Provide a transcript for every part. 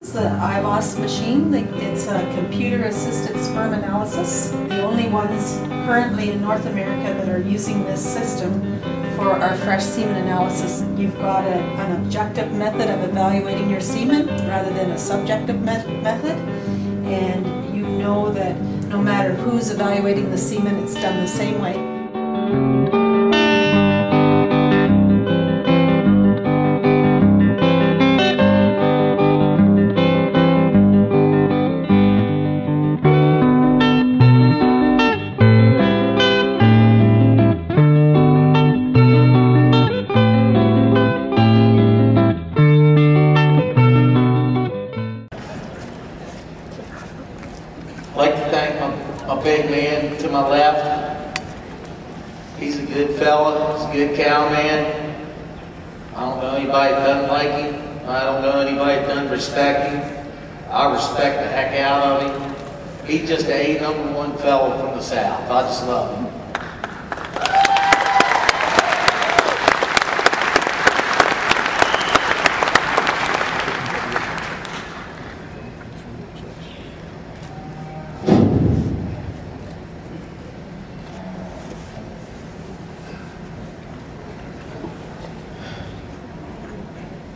It's the IVOS machine. It's a computer-assisted sperm analysis. The only ones currently in North America that are using this system for our fresh semen analysis. You've got an objective method of evaluating your semen rather than a subjective method. And you know that no matter who's evaluating the semen, it's done the same way. I'd like to thank my big man to my left. He's a good fella. He's a good cow man. I don't know anybody that doesn't like him. I don't know anybody that doesn't respect him. I respect the heck out of him. He's just a #1 fella from the South. I just love him.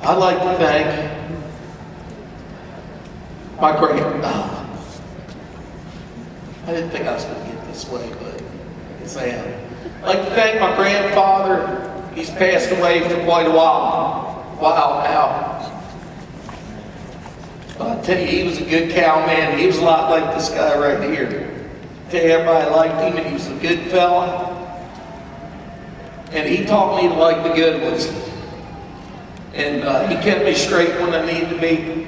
I'd like to thank my I didn't think I was going to get this way, but I guess I am. I'd like to thank my grandfather. He's passed away for quite a while. Wow, now. I'll tell you, he was a good cow man. He was a lot like this guy right here. I tell you, everybody liked him, and he was a good fella. And he taught me to like the good ones. And he kept me straight when I needed to be,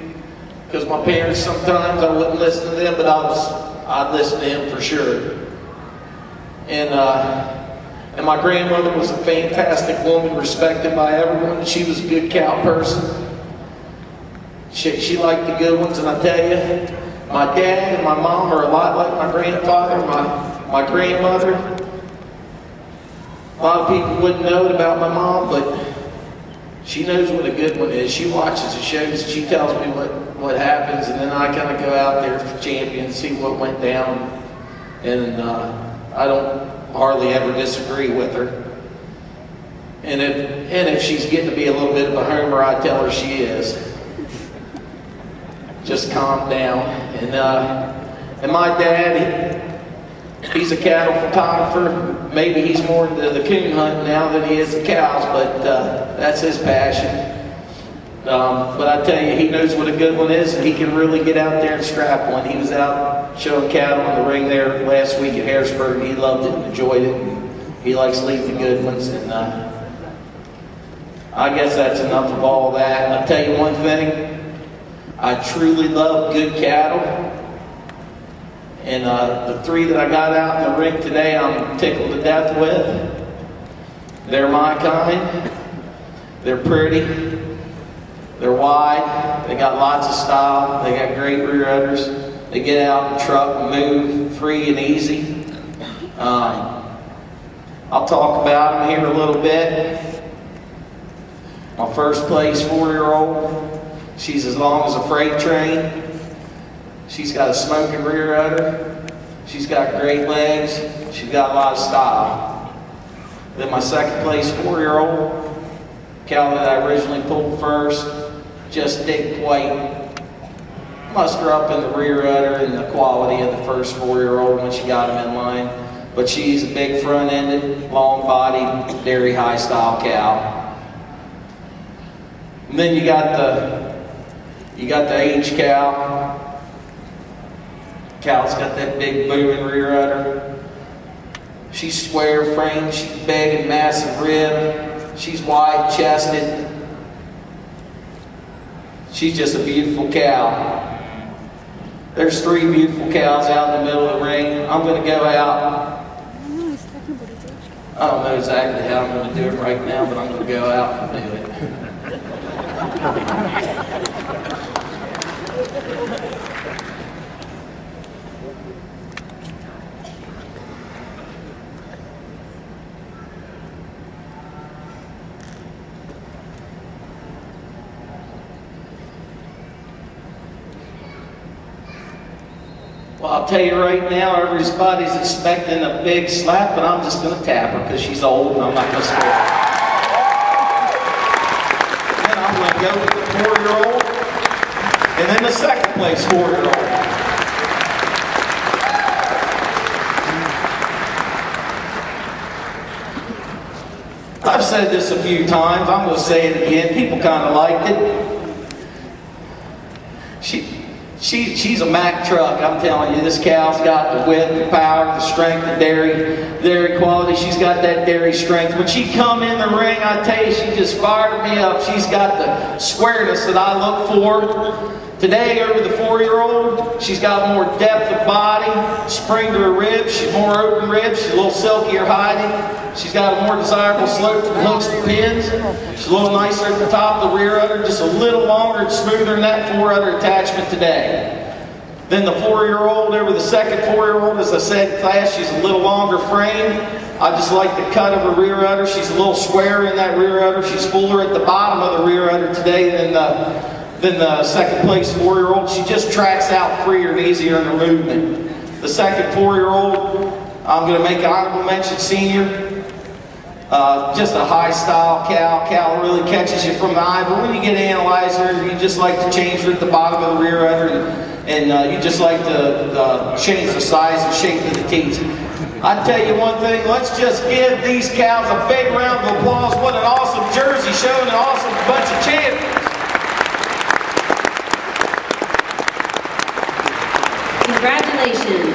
because my parents sometimes I wouldn't listen to them, but I'd listen to him for sure. And my grandmother was a fantastic woman, respected by everyone. She was a good cow person. She liked the good ones, and I tell you, my dad and my mom are a lot like my grandfather, my grandmother. A lot of people wouldn't know it about my mom, but she knows what a good one is. She watches the shows, and she tells me what happens, and then I kind of go out there for champion, see what went down, and I don't hardly ever disagree with her. And if she's getting to be a little bit of a homer, I tell her she is. Just calm down. And my dad, he's a cattle photographer. Maybe he's more into the coon hunting now than he is the cows, but that's his passion. But I tell you, he knows what a good one is, and he can really get out there and strap one. He was out showing cattle in the ring there last week at Harrisburg. He loved it and enjoyed it. And he likes leaving the good ones, and I guess that's enough of all that. I'll tell you one thing. I truly love good cattle. And the 3 that I got out in the ring today, I'm tickled to death with. They're my kind. They're pretty. They're wide. They got lots of style. They got great rear udders. They get out and truck and move free and easy. I'll talk about them here a little bit. My first place 4-year-old. She's as long as a freight train. She's got a smoking rear udder. She's got great legs. She's got a lot of style. Then my second place 4-year-old, cow that I originally pulled first, just didn't quite muster up in the rear udder and the quality of the first 4-year-old when she got him in line. But she's a big front-ended, long-bodied, dairy high-style cow. And then you got the age cow. Cow's got that big booming rear udder. She's square framed, she's big and massive rib. She's wide chested. She's just a beautiful cow. There's 3 beautiful cows out in the middle of the ring. I'm going to go out. I don't know exactly how I'm going to do it right now, but I'm going to go out and do it. Well, I'll tell you right now, everybody's expecting a big slap, but I'm just going to tap her because she's old and I'm not going to swear. Then I'm going to go with the 4-year-old, and then the second place 4-year-old. I've said this a few times, I'm going to say it again, people kind of liked it. She's a Mack truck, I'm telling you. This cow's got the width, the power, the strength, the dairy quality. She's got that dairy strength. When she come in the ring, I tell you, she just fired me up. She's got the squareness that I look for. Today, over the 4-year-old, she's got more depth of body, spring to her ribs. She's more open ribs. She's a little silkier hiding. She's got a more desirable slope to the hooks and pins. She's a little nicer at the top of the rear udder, just a little longer and smoother than that 4-udder attachment today. Then the 4-year-old over the second 4-year-old, as I said in class, she's a little longer frame. I just like the cut of her rear udder. She's a little squarer in that rear udder. She's fuller at the bottom of the rear udder today than the second place 4-year-old. She just tracks out freer and easier in her movement. The second 4-year-old, I'm going to make an honorable mention senior. Just a high style cow. Cow really catches you from the eye, but when you get to analyze her, you just like to change her at the bottom of the rear udder, and you just like to change the size and shape of the teeth. I tell you one thing, let's just give these cows a big round of applause. What an awesome Jersey show and an awesome bunch of champions. Congratulations.